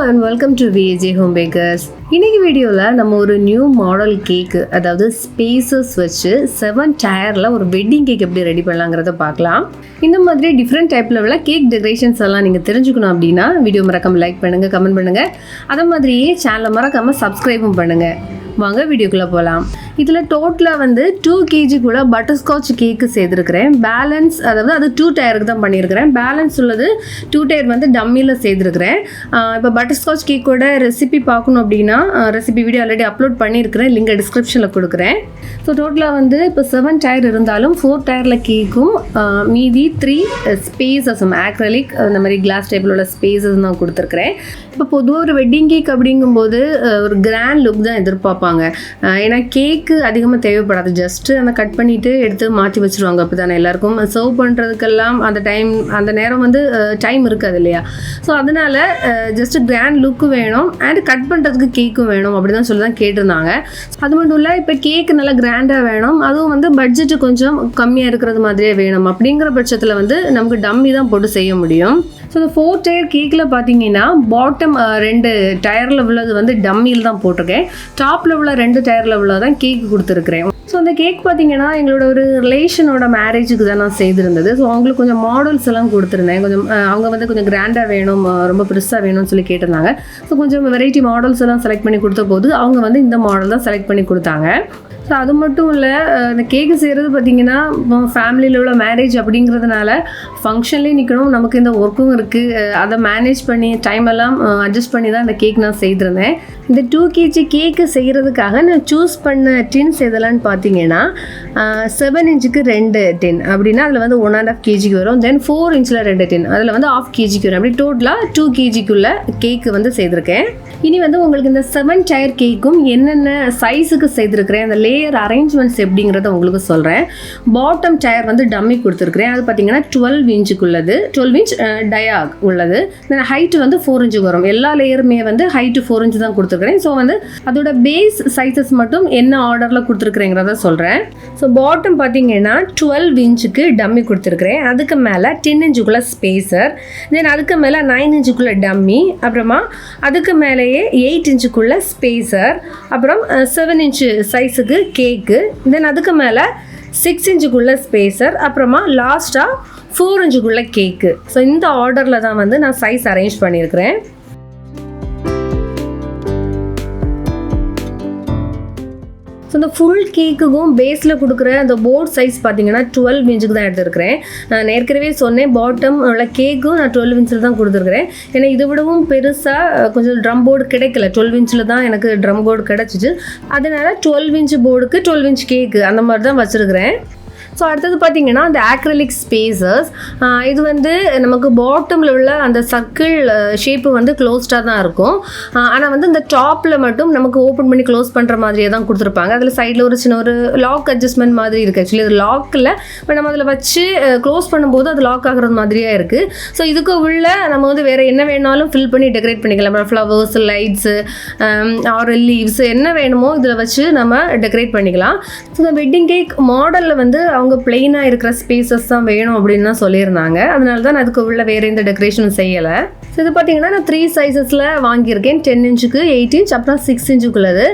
and welcome to VAJ Home Bakers. இன்னைக்கு வீடியோவில் நம்ம ஒரு நியூ மாடல் கேக்கு, அதாவது ஸ்பேசஸ் வச்சு 7 டயரில் ஒரு வெட்டிங் கேக் எப்படி ரெடி பண்ணலாங்கிறத பார்க்கலாம். இந்த மாதிரி டிஃப்ரெண்ட் டைப்பில் உள்ள கேக் டெக்கரேஷன்ஸ் எல்லாம் நீங்கள் தெரிஞ்சுக்கணும் அப்படின்னா வீடியோ மறக்காமல் லைக் பண்ணுங்கள், கமெண்ட் பண்ணுங்கள். அதே மாதிரியே சேனலை மறக்காமல் சப்ஸ்கிரைபும் பண்ணுங்கள். வாங்க வீடியோக்குள்ளே போகலாம். இதில் டோட்டலாக 2 kg பட்டர்ஸ்காட்ச் கேக்கு சேர்த்துருக்கிறேன். பேலன்ஸ், அதாவது அது 2 டயருக்கு தான் பண்ணியிருக்கிறேன். பேலன்ஸ் உள்ளது 2 டயர் டம்மியில் சேர்த்துருக்கிறேன். இப்போ பட்டர்ஸ்காட்ச் கேக்கோட ரெசிபி பார்க்கணும் அப்படின்னா ரெசிபி வீடியோ ஆல்ரெடி அப்லோட் பண்ணியிருக்கிறேன், லிங்க் டிஸ்கிரிப்ஷனில் கொடுக்குறேன். ஸோ டோட்டலாக இப்போ 7 டயர் இருந்தாலும் 4 டயரில் கேக்கும் மீதி 3 ஸ்பேசஸும் ஆக்ரலிக் அந்த மாதிரி கிளாஸ் டைப்பில் உள்ள ஸ்பேசஸ் தான் கொடுத்துருக்குறேன். இப்போ பொதுவாக ஒரு வெட்டிங் கேக் அப்படிங்கும்போது ஒரு கிராண்ட் லுக் தான் எதிர்பார்ப்பாங்க. ஏன்னா கேக்கு அதிகமாக தேவைப்படாது, ஜஸ்ட்டு அந்த கட் பண்ணிவிட்டு எடுத்து மாற்றி வச்சுருவாங்க. அப்போ தானே எல்லாருக்கும் சர்வ் பண்ணுறதுக்கெல்லாம் அந்த நேரம் டைம் இருக்காது இல்லையா? ஸோ அதனால் ஜஸ்ட்டு கிராண்ட் லுக்கு வேணும் அண்ட் கட் பண்ணுறதுக்கு கேக்கும் வேணும் அப்படி தான் சொல்லி தான் கேட்டிருந்தாங்க. அது மட்டும் இல்லை, இப்போ கேக்கு நல்லா கிராண்டாக வேணும், அதுவும் பட்ஜெட்டு கொஞ்சம் கம்மியாக இருக்கிறது மாதிரியே வேணும். அப்படிங்கிற பட்சத்தில் நமக்கு டம்மி தான் போட்டு செய்ய முடியும். ஸோ இந்த 4 டயர் கேக்கில் பார்த்தீங்கன்னா பாட்டம் 2 டயரில் உள்ளது டம்மியில் தான் போட்டிருக்கேன். டாப்பில் உள்ள 2 டயரில் உள்ளது தான் கேக்கு கொடுத்துருக்குறேன். ஸோ அந்த கேக் பார்த்தீங்கன்னா எங்களோட ஒரு ரிலேஷனோட மேரேஜுக்கு தான் நான் செய்திருந்தது. ஸோ அவங்களுக்கு கொஞ்சம் மாடல்ஸ் எல்லாம் கொடுத்துருந்தேன். கொஞ்சம் அவங்க கொஞ்சம் கிராண்டாக வேணும், ரொம்ப பெருசாக வேணும்னு சொல்லி கேட்டிருந்தாங்க. ஸோ கொஞ்சம் வெரைட்டி மாடல்ஸ் எல்லாம் செலக்ட் பண்ணி கொடுத்த போது அவங்க இந்த மாடல் தான் செலக்ட் பண்ணி கொடுத்தாங்க. ஸோ அது மட்டும் இல்லை, இந்த கேக்கு செய்கிறது பார்த்திங்கன்னா ஃபேமிலியில் உள்ள மேரேஜ் அப்படிங்கிறதுனால ஃபங்க்ஷன்லேயே நிற்கணும், நமக்கு இந்த ஒர்க்கும் இருக்குது. அதை மேனேஜ் பண்ணி டைம் எல்லாம் அட்ஜஸ்ட் பண்ணி தான் இந்த கேக் நான் செய்திருந்தேன். இந்த 2 kg கேக்கு செய்கிறதுக்காக நான் சூஸ் பண்ண டின்ஸ் எதெல்லாம்னு பார்த்தீங்கன்னா 7 inch 2 டின் அப்படின்னா அதில் 1.5 kg வரும். தென் 4 inch 2 டின் அதில் 1/2 kg வரும். அப்படி டோட்டலாக 2 kg கேக்கு செய்திருக்கேன். இனி உங்களுக்கு இந்த 7 டயர் கேக்கும் என்னென்ன சைஸுக்கு செய்திருக்கிறேன், அந்த லேயர் அரேஞ்ச்மெண்ட்ஸ் எப்படிங்கிறத உங்களுக்கு சொல்கிறேன். பாட்டம் டயர் டம்மி கொடுத்துருக்குறேன். அது பார்த்தீங்கன்னா 12 inch உள்ளது, 12 inch டயாக் உள்ளது. தென் ஹைட்டு 4 inch வரும். எல்லா லேயருமே ஹைட்டு 4 inch தான் கொடுத்துருக்குறேன். ஸோ அதோட பேஸ் சைஸஸ் மட்டும் என்ன ஆர்டரில் கொடுத்துருக்குறேங்கிறத சொல்கிறேன். ஸோ பாட்டம் பார்த்தீங்கன்னா 12 inch டம்மி கொடுத்துருக்குறேன். அதுக்கு மேலே 10 inch ஸ்பேசர், தென் அதுக்கு மேலே 9 inch டம்மி, அப்புறமா அதுக்கு மேலேயே 8 inch ஸ்பேசர், அப்புறம் 7 inch சைஸுக்கு கேக்கு, தென் அதுக்கு மேலே 6 inch ஸ்பேசர், அப்புறமா லாஸ்ட்டாக 4 inch கேக்கு. ஸோ இந்த ஆர்டரில் தான் நான் சைஸ் அரேஞ்ச் பண்ணியிருக்கிறேன். ஸோ இந்த ஃபுல் கேக்குக்கும் பேஸில் கொடுக்குற அந்த போர்ட் சைஸ் பார்த்தீங்கன்னா 12 inch தான் எடுத்துருக்கிறேன். நான் ஏற்கனவே சொன்னேன், பாட்டம் உள்ள கேக்கும் நான் 12 inch தான் கொடுத்துருக்குறேன். ஏன்னா இதை விடவும் பெருசாக கொஞ்சம் ட்ரம் போர்டு கிடைக்கல, 12 inch தான் எனக்கு ட்ரம் போர்டு கிடச்சிச்சு. அதனால் 12 inch போர்டுக்கு 12 inch கேக்கு அந்த மாதிரி தான் வச்சுருக்கிறேன். ஸோ அடுத்தது பார்த்தீங்கன்னா அந்த ஆக்ரிலிக் ஸ்பேசர்ஸ், இது நமக்கு பாட்டமில் உள்ள அந்த சர்க்கிள் ஷேப்பு க்ளோஸ்டாக தான் இருக்கும். ஆனால் இந்த டாப்பில் மட்டும் நமக்கு ஓப்பன் பண்ணி க்ளோஸ் பண்ணுற மாதிரியே தான் கொடுத்துருப்பாங்க. அதில் சைடில் ஒரு சின்ன ஒரு லாக் அட்ஜஸ்ட்மெண்ட் மாதிரி இருக்குது. ஆக்சுவலி அது லாக்கில் இப்போ நம்ம அதில் வச்சு க்ளோஸ் பண்ணும்போது அது லாக் ஆகிறது மாதிரியே இருக்குது. ஸோ இதுக்கு உள்ள நம்ம வேறு என்ன வேணாலும் ஃபில் பண்ணி டெக்கரேட் பண்ணிக்கலாம். ஃப்ளவர்ஸ், லைட்ஸு, ஆர் லீவ்ஸ் என்ன வேணுமோ இதில் வச்சு நம்ம டெக்கரேட் பண்ணிக்கலாம். ஸோ இந்த வெட்டிங் கேக் மாடலில் அவங்க பிளெயினாக இருக்கிற ஸ்பேசஸ் தான் வேணும் அப்படின்னு தான் சொல்லியிருந்தாங்க. அதனால தான் அதுக்கு உள்ள வேறு எந்த டெக்கரேஷனும் செய்யலை. ஸோ இது பார்த்தீங்கன்னா நான் 3 சைஸஸில் வாங்கியிருக்கேன். 10 inch, 8 inch, அப்புறம் 6 inch உள்ளது.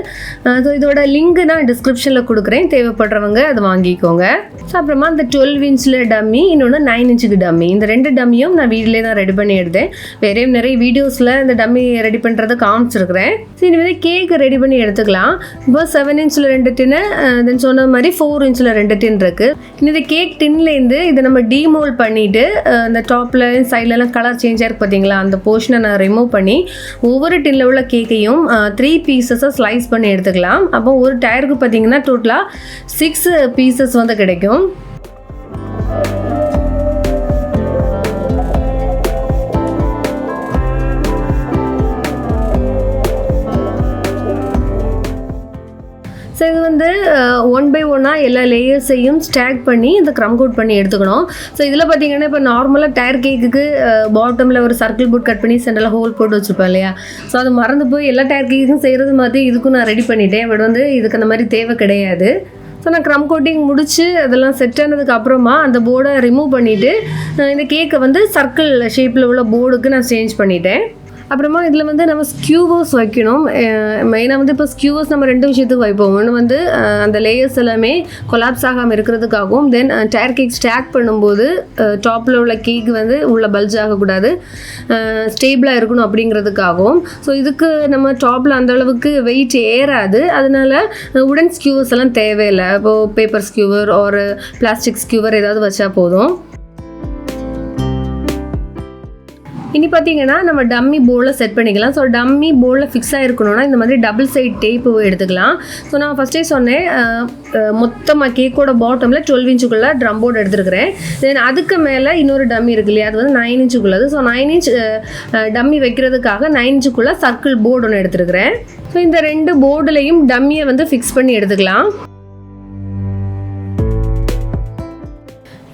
ஸோ இதோட லிங்க் நான் டிஸ்கிரிப்ஷனில் கொடுக்குறேன், தேவைப்படுறவங்க அது வாங்கிக்கோங்க. ஸோ அப்புறமா இந்த 12 inch டம்மி, இன்னொன்று 9 inch டம்மி, இந்த 2 டம்மியும் நான் வீட்டிலே தான் ரெடி பண்ணி எடுத்தேன். வேறே நிறைய வீடியோஸில் இந்த டம்மி ரெடி பண்ணுறதை காமிச்சிருக்கிறேன். ஸோ இனிமேல் கேக்கு ரெடி பண்ணி எடுத்துக்கலாம். இப்போ 7 inch 2 டின்னு, தென் சொன்ன மாதிரி 4 inch 2 டின் இருக்குது. இந்த கேக் டின்லேருந்து இதை நம்ம டீமோல்ட் பண்ணிவிட்டு இந்த டாப்பில் சைட்லலாம் கலர் சேஞ்ச் ஆகிருக்கு பார்த்தீங்களா, அந்த போர்ஷனை நான் ரிமூவ் பண்ணி ஒவ்வொரு டின்னில் உள்ள கேக்கையும் 3 பீசஸாக ஸ்லைஸ் பண்ணி எடுத்துக்கலாம். அப்போ ஒரு டயருக்கு பார்த்தீங்கன்னா டோட்டலாக 6 பீசஸ் கிடைக்கும். ஸோ இது 1 by 1 எல்லா லேயர்ஸையும் ஸ்டாக் பண்ணி இந்த க்ரம் கோட் பண்ணி எடுத்துக்கணும். ஸோ இதில் பார்த்தீங்கன்னா இப்போ நார்மலாக டயர் கேக்குக்கு பாட்டமில் ஒரு சர்க்கிள் போர்ட் கட் பண்ணி சென்டரில் ஹோல் போட்டு வச்சுருப்பேன் இல்லையா? ஸோ அது மறந்து போய் எல்லா டயர் கேக்குக்கும் செய்கிறது மாதிரி இதுக்கும் நான் ரெடி பண்ணிட்டேன். பட் இதுக்கு அந்த மாதிரி தேவை கிடையாது. ஸோ நான் க்ரம் கோட்டிங் முடித்து அதெல்லாம் செட் ஆனதுக்கு அப்புறமா அந்த போர்டை ரிமூவ் பண்ணிவிட்டு இந்த கேக்கை சர்க்கிள் ஷேப்பில் உள்ள போர்டுக்கு நான் சேஞ்ச் பண்ணிட்டேன். அப்புறமா இதில் வந்து நம்ம ஸ்கியூவர்ஸ் வைக்கணும். மெயினாக வந்து இப்போ ஸ்கியூவர்ஸ் நம்ம 2 விஷயத்துக்கு வைப்போம். ஒன்று வந்து அந்த லேயர்ஸ் எல்லாமே கொலாப்ஸ் ஆகாமல் இருக்கிறதுக்காகவும், தென் டயர் கேக் ஸ்டாக் பண்ணும்போது டாப்பில் உள்ள கேக் வந்து உள்ள பல்ஜ் ஆகக்கூடாது, ஸ்டேபிளாக இருக்கணும் அப்படிங்கிறதுக்காகவும். ஸோ இதுக்கு நம்ம டாப்பில் அந்தளவுக்கு வெயிட் ஏறாது, அதனால உடன் ஸ்கியூவர்ஸ் எல்லாம் தேவையில்லை. இப்போது பேப்பர் ஸ்கியூவர் ஒரு பிளாஸ்டிக் ஸ்கியூவர் ஏதாவது வச்சா போதும். இனி பார்த்தீங்கன்னா நம்ம டம்மி போர்டில் செட் பண்ணிக்கலாம். ஸோ டம்மி போர்டில் ஃபிக்ஸ் ஆகிருக்கணும்னா இந்த மாதிரி டபுள் சைட் டேப்பு எடுத்துக்கலாம். ஸோ நான் ஃபஸ்ட்டே சொன்னேன், மொத்தமாக கேக்கோட பாட்டமில் 12 இன்ச்சுக்குள்ளே ட்ரம் போர்டு எடுத்துருக்கிறேன். தென் அதுக்கு மேலே இன்னொரு டம்மி இருக்கு இல்லையா, அது வந்து 9 இன்ச்சுக்குள்ளது. ஸோ 9 இன்ச் டம்மி வைக்கிறதுக்காக 9 இன்ச்சுக்குள்ளே சர்க்கிள் போர்டு ஒன்று எடுத்துருக்கிறேன். ஸோ இந்த 2 போர்டுலையும் டம்மியை வந்து ஃபிக்ஸ் பண்ணி எடுத்துக்கலாம்.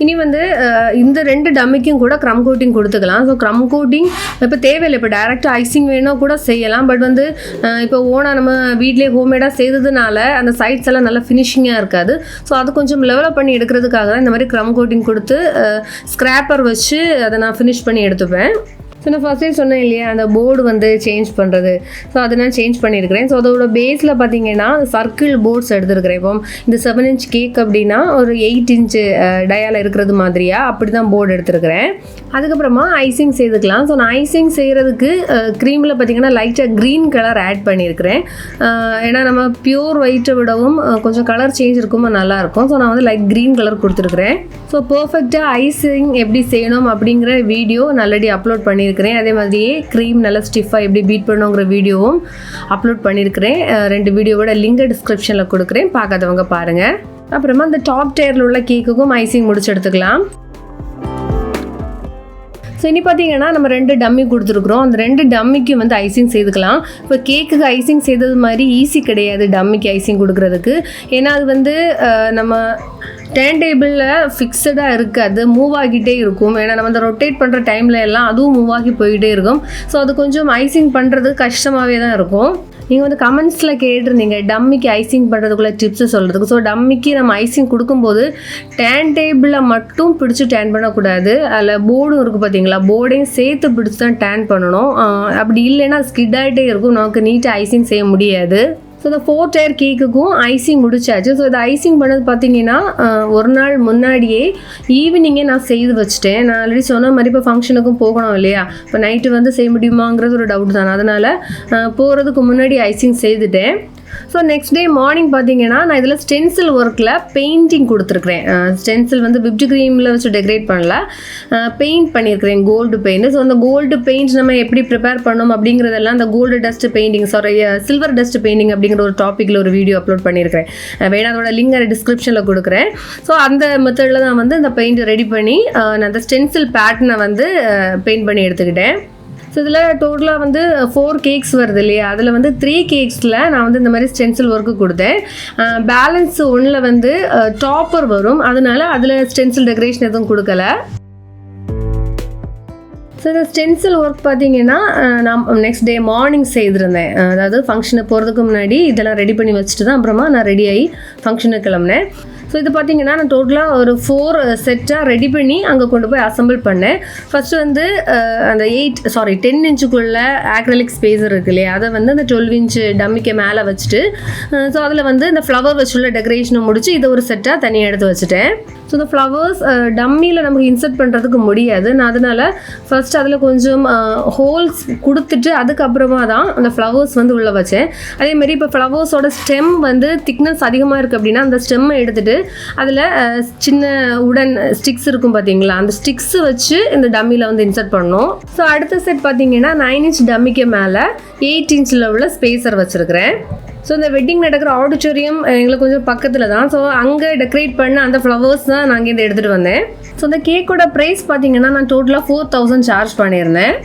இனி வந்து இந்த 2 டம்மிக்கும் கூட க்ரம் கோட்டிங் கொடுத்துக்கலாம். ஸோ க்ரம் கோட்டிங் இப்போ தேவையில்லை, இப்போ டேரெக்டாக ஐசிங் வேணும் கூட செய்யலாம். பட் வந்து இப்போ ஓனாக நம்ம வீட்லேயே ஹோம்மேடாக செய்ததுனால அந்த சைட்ஸ் எல்லாம் நல்லா ஃபினிஷிங்காக இருக்காது. ஸோ அது கொஞ்சம் லெவலப் பண்ணி எடுக்கிறதுக்காக தான் இந்த மாதிரி க்ரம் கோட்டிங் கொடுத்து ஸ்க்ராப்பர் வச்சு அதை நான் ஃபினிஷ் பண்ணி எடுத்துப்பேன். ஸோ நான் ஃபஸ்ட்டே சொன்னேன் இல்லையா, அந்த போர்டு வந்து சேஞ்ச் பண்ணுறது. ஸோ அதை நான் சேஞ்ச் பண்ணியிருக்கிறேன். ஸோ அதோட பேஸில் பார்த்தீங்கன்னா சர்க்கிள் போர்ட்ஸ் எடுத்துருக்கிறேன். இப்போ இந்த 7 இன்ச் கேக் அப்படின்னா ஒரு 8 இன்ச்சு டயாவில் இருக்கிறது மாதிரியாக அப்படி தான் போர்டு எடுத்துருக்கிறேன். அதுக்கப்புறமா ஐசிங் செய்துக்கலாம். ஸோ நான் ஐசிங் செய்கிறதுக்கு க்ரீமில் பார்த்தீங்கன்னா லைட்டாக க்ரீன் கலர் ஆட் பண்ணியிருக்கிறேன். ஏன்னா நம்ம பியூர் ஒயிட்டை விடவும் கொஞ்சம் கலர் சேஞ்ச் இருக்கும், நல்லாயிருக்கும். ஸோ நான் வந்து லைட் க்ரீன் கலர் கொடுத்துருக்குறேன். ஸோ பர்ஃபெக்டாக ஐசிங் எப்படி செய்யணும் அப்படிங்கிற வீடியோ நல்லடி அப்லோட் பண்ணியிருக்கிறேன். அதே மாதிரியே க்ரீம் நல்லா ஸ்டிஃபாக எப்படி பீட் பண்ணுங்கிற வீடியோவும் அப்லோட் பண்ணியிருக்கிறேன். 2 வீடியோவோட லிங்கை டிஸ்கிரிப்ஷனில் கொடுக்குறேன், பார்க்காதவங்க பாருங்கள். அப்புறமா இந்த டாப் டயரில் உள்ள கேக்குக்கும் ஐசிங் முடிச்சு எடுத்துக்கலாம். ஸோ இனி பார்த்தீங்கன்னா நம்ம 2 டம்மி கொடுத்துருக்குறோம். அந்த 2 டம்மிக்கும் வந்து ஐசிங் செய்துக்கலாம். இப்போ கேக்குக்கு ஐசிங் செய்தது மாதிரி ஈஸி கிடையாது டம்மிக்கு ஐசிங் கொடுக்குறதுக்கு. ஏன்னா அது வந்து நம்ம டேர்ன் டேபிளில் ஃபிக்ஸடாக இருக்காது, மூவ் ஆகிட்டே இருக்கும். ஏன்னா நம்ம அந்த ரொட்டேட் பண்ணுற டைமில் எல்லாம் அதுவும் மூவ் ஆகி போய்கிட்டே இருக்கும். ஸோ அது கொஞ்சம் ஐசிங் பண்ணுறது கஷ்டமாகவே தான் இருக்கும். நீங்கள் வந்து கமெண்ட்ஸில் கேட்டிருந்தீங்க டம்மிக்கு ஐசிங் பண்ணுறதுக்குள்ள டிப்ஸு சொல்கிறதுக்கு. ஸோ டம்மிக்கு நம்ம ஐசிங் கொடுக்கும்போது டேர்ன் டேபிளில் மட்டும் பிடிச்சி டேர்ன் பண்ணக்கூடாது, அதில் போர்டும் இருக்குது பார்த்தீங்களா, போர்டையும் சேர்த்து பிடிச்சி தான் டேர்ன் பண்ணணும். அப்படி இல்லைன்னா ஸ்கிட் ஆகிட்டே இருக்கும், நமக்கு நீட்டாக ஐசிங் செய்ய முடியாது. ஸோ இந்த 4 டயர் கேக்குக்கும் ஐசிங் முடிச்சாச்சு. ஸோ இதை ஐசிங் பண்ணது பார்த்தீங்கன்னா ஒரு நாள் முன்னாடியே ஈவினிங்கே நான் செய்து வச்சுட்டேன். நான் ஆல்ரெடி சொன்ன மாதிரி இப்போ ஃபங்க்ஷனுக்கும் போகணும் இல்லையா, இப்போ நைட்டு வந்து செய்ய முடியுமாங்கிறது ஒரு டவுட் தான். அதனால் போகிறதுக்கு முன்னாடி ஐசிங் செய்துட்டேன். ஸோ நெக்ஸ்ட் டே மார்னிங் பார்த்தீங்கன்னா நான் இதில் ஸ்டென்சில் ஒர்க்கில் பெயிண்டிங் கொடுத்துருக்குறேன். ஸ்டென்சில் வந்து விப்டு க்ரீமில் வச்சு டெக்கரேட் பண்ணல, பெயிண்ட் பண்ணியிருக்கிறேன், கோல்டு பெயிண்ட். ஸோ அந்த கோல்டு பெயிண்ட் நம்ம எப்படி ப்ரிப்பேர் பண்ணோம் அப்படிங்கிறதெல்லாம் அந்த gold dust painting, silver dust painting அப்படிங்கிற ஒரு டாப்பிக்கில் ஒரு வீடியோ அப்லோட் பண்ணியிருக்கிறேன். வேணா அதோட லிங்க் டிஸ்கிரிப்ஷனில் கொடுக்குறேன். ஸோ அந்த மெத்தடில் தான் வந்து இந்த பெயிண்ட் ரெடி பண்ணி நான் அந்த ஸ்டென்சில் பேட்டர்னை வந்து பெயிண்ட் பண்ணி எடுத்துக்கிட்டேன். ஸோ இதில் டோட்டலாக வந்து 4 கேக்ஸ் வருது இல்லையா, அதில் வந்து 3 கேக்ஸில் நான் வந்து இந்த மாதிரி ஸ்டென்சில் ஒர்க்கு கொடுத்தேன். பேலன்ஸ் 1ல் வந்து டாப்பர் வரும், அதனால அதில் ஸ்டென்சில் டெக்கரேஷன் எதுவும் கொடுக்கல. ஸோ இந்த ஸ்டென்சில் ஒர்க் பார்த்தீங்கன்னா நான் நெக்ஸ்ட் டே மார்னிங் செய்திருந்தேன். அதாவது ஃபங்க்ஷனுக்கு போகிறதுக்கு முன்னாடி இதெல்லாம் ரெடி பண்ணி வச்சுட்டு தான் அப்புறமா நான் ரெடி ஆகி ஃபங்க்ஷனுக்கு கிளம்புனேன். ஸோ இது பார்த்தீங்கன்னா நான் டோட்டலாக ஒரு 4 செட்டாக ரெடி பண்ணி அங்கே கொண்டு போய் அசம்பிள் பண்ணேன். ஃபஸ்ட்டு வந்து அந்த 10 இன்ச்சுக்குள்ளே ஆக்ரிலிக் ஸ்பேசர் இருக்கு இல்லையா, அதை வந்து அந்த 12 இன்ச்சு டம்மிக்கு மேலே வச்சுட்டு ஸோ அதில் வந்து இந்த ஃப்ளவர் வச்சுள்ள டெக்கரேஷனை முடிச்சு இதை ஒரு செட்டாக தனியாக எடுத்து வச்சுட்டேன். ஸோ இந்த ஃப்ளவர்ஸ் டம்மியில் நமக்கு இன்சர்ட் பண்ணுறதுக்கு முடியாது, நான் அதனால் ஃபஸ்ட் அதில் கொஞ்சம் ஹோல்ஸ் கொடுத்துட்டு அதுக்கப்புறமா தான் அந்த ஃப்ளவர்ஸ் வந்து உள்ளே வச்சேன். அதேமாதிரி இப்போ ஃப்ளவர்ஸோட ஸ்டெம் வந்து திக்னஸ் அதிகமாக இருக்குது அப்படின்னா அந்த ஸ்டெம்மை எடுத்துகிட்டு அதில் சின்ன உடன் ஸ்டிக்ஸ் இருக்கும் பார்த்தீங்களா, அந்த ஸ்டிக்ஸ் வச்சு இந்த டம்மியில் வந்து இன்சர்ட் பண்ணணும். ஸோ அடுத்த செட் பார்த்தீங்கன்னா 9 இன்ச் டம்மிக்கு மேலே 8 இன்ச்சில் உள்ள ஸ்பேசர் வச்சுருக்கிறேன். ஸோ இந்த வெட்டிங் நடக்கிற ஆடிட்டோரியம் எங்களுக்கு கொஞ்சம் பக்கத்தில் தான். ஸோ அங்கே டெக்கரேட் பண்ண அந்த ஃப்ளவர்ஸ் தான் நான் இங்கே எடுத்துகிட்டு வந்தேன். ஸோ இந்த கேக்கோட ப்ரைஸ் பார்த்தீங்கன்னா நான் டோட்டலாக 4000 சார்ஜ் பண்ணியிருந்தேன்.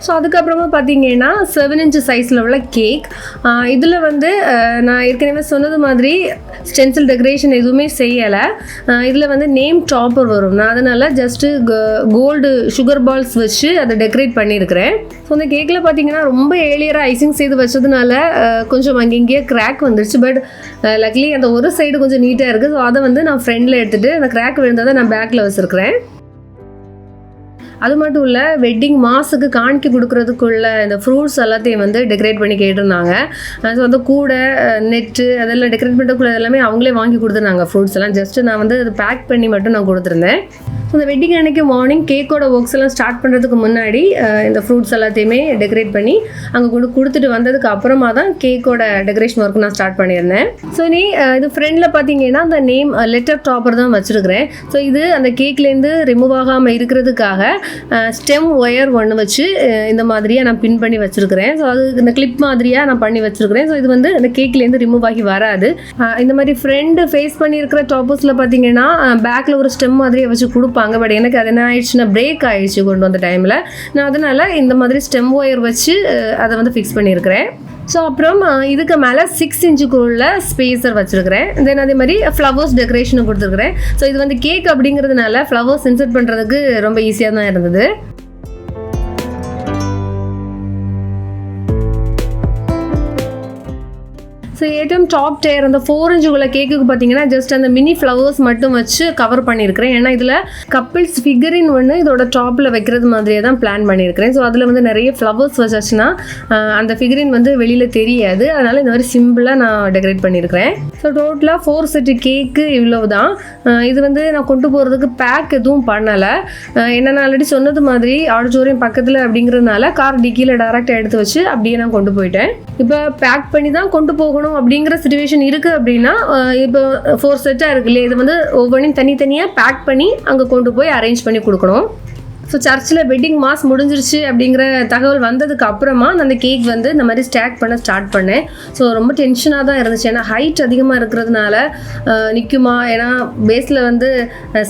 ஸோ அதுக்கப்புறமா பார்த்தீங்கன்னா 7 இன்ச் சைஸில் உள்ள கேக். இதில் வந்து நான் ஏற்கனவே சொன்னது மாதிரி ஸ்டென்சில் டெக்கரேஷன் எதுவுமே செய்யலை. இதில் வந்து நேம் டாப்பர் வரும், நான் அதனால் ஜஸ்ட்டு கோல்டு சுகர் பால்ஸ் வச்சு அதை டெக்கரேட் பண்ணியிருக்கிறேன். ஸோ அந்த கேக்கில் பார்த்தீங்கன்னா ரொம்ப ஏர்லியராக ஐசிங் செய்து வச்சதுனால கொஞ்சம் அங்கேயே கிராக் வந்துருச்சு. பட் லக்லி அந்த ஒரு சைடு கொஞ்சம் நீட்டாக இருக்குது. ஸோ அதை வந்து நான் ஃப்ரெண்டில் எடுத்துகிட்டு அந்த கிராக் விழுந்ததை நான் பேக்கில் வச்சுருக்கிறேன். அது மட்டும் இல்லை வெட்டிங் மாஸுக்கு காணிக்க கொடுக்குறதுக்குள்ள இந்த ஃப்ரூட்ஸ் எல்லாத்தையும் வந்து டெக்கரேட் பண்ணி கேட்டிருந்தாங்க. ஸோ வந்து கூட நெட்டு அதெல்லாம் டெக்கரேட் பண்ணுறதுக்குள்ள எல்லாமே அவங்களே வாங்கி கொடுத்துருந்தாங்க. ஃப்ரூட்ஸ் எல்லாம் ஜஸ்ட்டு நான் வந்து அது பேக் பண்ணி மட்டும் நான் கொடுத்துருந்தேன். ஸோ இந்த வெட்டிங் அன்னைக்கு மார்னிங் கேக்கோட ஒர்க்ஸ் எல்லாம் ஸ்டார்ட் பண்ணுறதுக்கு முன்னாடி இந்த ஃப்ரூட்ஸ் எல்லாத்தையுமே டெக்கரேட் பண்ணி அங்கே கொடுத்துட்டு வந்ததுக்கு அப்புறமா தான் கேக்கோட டெக்கரேஷன் ஒர்க் நான் ஸ்டார்ட் பண்ணியிருந்தேன். ஸோ நீ இது ஃப்ரெண்டில் பார்த்தீங்கன்னா அந்த நேம் லெட்டர் டாப்பர் தான் வச்சுருக்கிறேன். ஸோ இது அந்த கேக்லேருந்து ரிமூவ் ஆகாமல் இருக்கிறதுக்காக ஸ்டெம் ஒயர் ஒன்று வச்சு இந்த மாதிரியாக நான் பின் பண்ணி வச்சுருக்கிறேன். ஸோ அது இந்த கிளிப் மாதிரியாக நான் பண்ணி வச்சுருக்கிறேன். ஸோ இது வந்து அந்த கேக்லேருந்து ரிமூவ் ஆகி வராது. இந்த மாதிரி ஃப்ரெண்டு ஃபேஸ் பண்ணியிருக்கிற டாப்பர்ஸில் பார்த்தீங்கன்னா பேக்கில் ஒரு ஸ்டெம் மாதிரியை வச்சு கொடுப்பாங்க. பட் எனக்கு அது என்ன ஆயிடுச்சுன்னா பிரேக் ஆயிடுச்சு கொண்டு வந்த டைமில். நான் அதனால் இந்த மாதிரி ஸ்டெம் ஒயர் வச்சு அதை வந்து ஃபிக்ஸ் பண்ணியிருக்கிறேன். ஸோ அப்புறம் இதுக்கு மேலே 6 இன்ச்சுக்குள்ள ஸ்பேசர் வச்சுருக்கிறேன். தென் அதே மாதிரி ஃப்ளவர்ஸ் டெக்கரேஷனும் கொடுத்துருக்குறேன். ஸோ இது வந்து கேக் அப்படிங்கிறதுனால ஃப்ளவர்ஸ் இன்சர்ட் பண்ணுறதுக்கு ரொம்ப ஈஸியாக தான் இருந்தது. ஸோ ஏடிஎம் டாப் டயர் அந்த 4 இன்ச்சுக்குள்ள கேக்குக்கு பார்த்தீங்கன்னா ஜஸ்ட் அந்த மினி ஃப்ளவர்ஸ் மட்டும் வச்சு கவர் பண்ணியிருக்கிறேன். ஏன்னா இதில் கப்பிள்ஸ் ஃபிகரின் ஒன்று இதோட டாப்பில் வைக்கிறது மாதிரியே தான் பிளான் பண்ணியிருக்கிறேன். ஸோ அதில் வந்து நிறைய ஃப்ளவர்ஸ் வச்சாச்சுன்னா அந்த ஃபிகரின் வந்து வெளியில் தெரியாது. அதனால் இந்த மாதிரி சிம்பிளாக நான் டெக்கரேட் பண்ணியிருக்கிறேன். ஸோ டோட்டலாக 4 செட்டு கேக்கு இவ்வளோ தான். இது வந்து நான் கொண்டு போகிறதுக்கு பேக் எதுவும் பண்ணலை. என்ன நான் ஆல்ரெடி சொன்னது மாதிரி ஆடிட்டோரியம் பக்கத்தில் அப்படிங்கிறதுனால கார் டிக்கியில் டேரெக்டாக எடுத்து வச்சு அப்படியே நான் கொண்டு போயிட்டேன். இப்போ பேக் பண்ணி தான் கொண்டு போகணும் அப்படிங்கிற சிச்சுவேஷன் இருக்குது அப்படின்னா இப்போ 4 செட்டாக இருக்குல்லையே இது வந்து ஒவ்வொன்றையும் தனித்தனியாக பேக் பண்ணி அங்கே கொண்டு போய் அரேஞ்ச் பண்ணி கொடுக்கணும். ஸோ சர்ச்சில் வெட்டிங் மாஸ் முடிஞ்சிருச்சு அப்படிங்கிற தகவல் வந்ததுக்கு அப்புறமா நான் அந்த கேக் வந்து இந்த மாதிரி ஸ்டாக் பண்ண ஸ்டார்ட் பண்ணேன். ஸோ ரொம்ப டென்ஷனாக தான் இருந்துச்சு. ஏன்னா ஹைட் அதிகமாக இருக்கிறதுனால நிற்குமா, ஏன்னா பேஸில் வந்து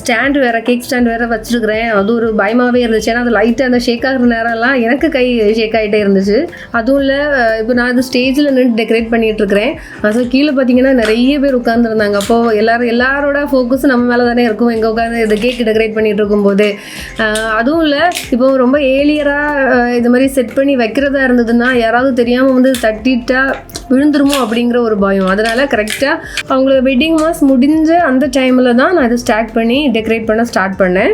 ஸ்டாண்ட் வேறு கேக் ஸ்டாண்ட் வேறு வச்சுருக்கிறேன். அது ஒரு பயமாகவே இருந்துச்சு. ஏன்னா அது லைட்டாக அந்த ஷேக் ஆகிற நேரம்லாம் எனக்கு கை ஷேக் ஆகிட்டே இருந்துச்சு. அதுவும் இல்லை இப்போ நான் அது ஸ்டேஜில் நின்று டெக்கரேட் பண்ணிகிட்ருக்கிறேன். ஸோ கீழே பார்த்தீங்கன்னா நிறைய பேர் உட்காந்துருந்தாங்க. அப்போது எல்லாரோட ஃபோக்கஸும் நம்ம மேலே தானே இருக்கும். எங்கே உட்காந்து இந்த கேக் டெக்கரேட் பண்ணிகிட்டு இருக்கும்போது அதுவும் இல்லை இப்போ ரொம்ப ஏலியராக இது மாதிரி செட் பண்ணி வைக்கிறதா இருந்ததுன்னா யாராவது தெரியாமல் வந்து தட்டிட்டா விழுந்துருமோ அப்படிங்கிற ஒரு பயம். அதனால் கரெக்டாக அவங்களோட வெட்டிங் மாஸ் முடிஞ்ச அந்த டைமில் தான் நான் இதை ஸ்டார்ட் பண்ணி டெக்கரேட் பண்ண ஸ்டார்ட் பண்ணேன்.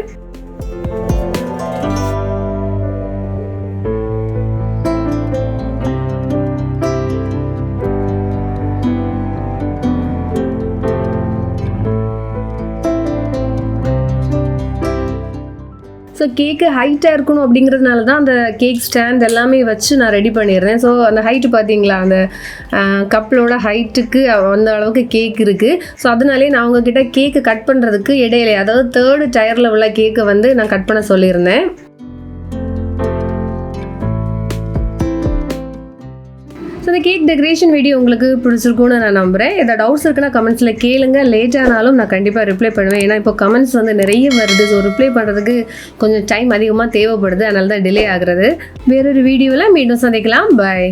ஸோ கேக்கு ஹைட்டாக இருக்கணும் அப்படிங்கிறதுனால தான் அந்த கேக் ஸ்டாண்ட் எல்லாமே வச்சு நான் ரெடி பண்ணிடுறேன். ஸோ அந்த ஹைட்டு பார்த்தீங்களா, அந்த கப்பலோட ஹைட்டுக்கு அந்த அளவுக்கு கேக் இருக்குது. ஸோ அதனாலே நான் அவங்கக்கிட்ட கேக்கு கட் பண்ணுறதுக்கு இடையில, அதாவது 3rd டயரில் உள்ள கேக்கை வந்து நான் கட் பண்ண சொல்லியிருந்தேன். ஸோ இந்த கேக் டெக்கரேஷன் வீடியோ உங்களுக்கு பிடிச்சிருக்குன்னு நான் நம்புகிறேன். ஏதாவது டவுட்ஸ் இருக்குன்னா கமெண்ட்ஸில் கேளுங்க. லேட் ஆனாலும் நான் கண்டிப்பாக ரிப்ளை பண்ணுவேன். ஏன்னா இப்போ கமெண்ட்ஸ் வந்து நிறைய வருது. ஸோ ரிப்ளை பண்ணுறதுக்கு கொஞ்சம் டைம் அதிகமாக தேவைப்படுது. அதனால தான் டிலே ஆகுறது. வேறொரு வீடியோவில் மீண்டும் சந்திக்கலாம். பாய்.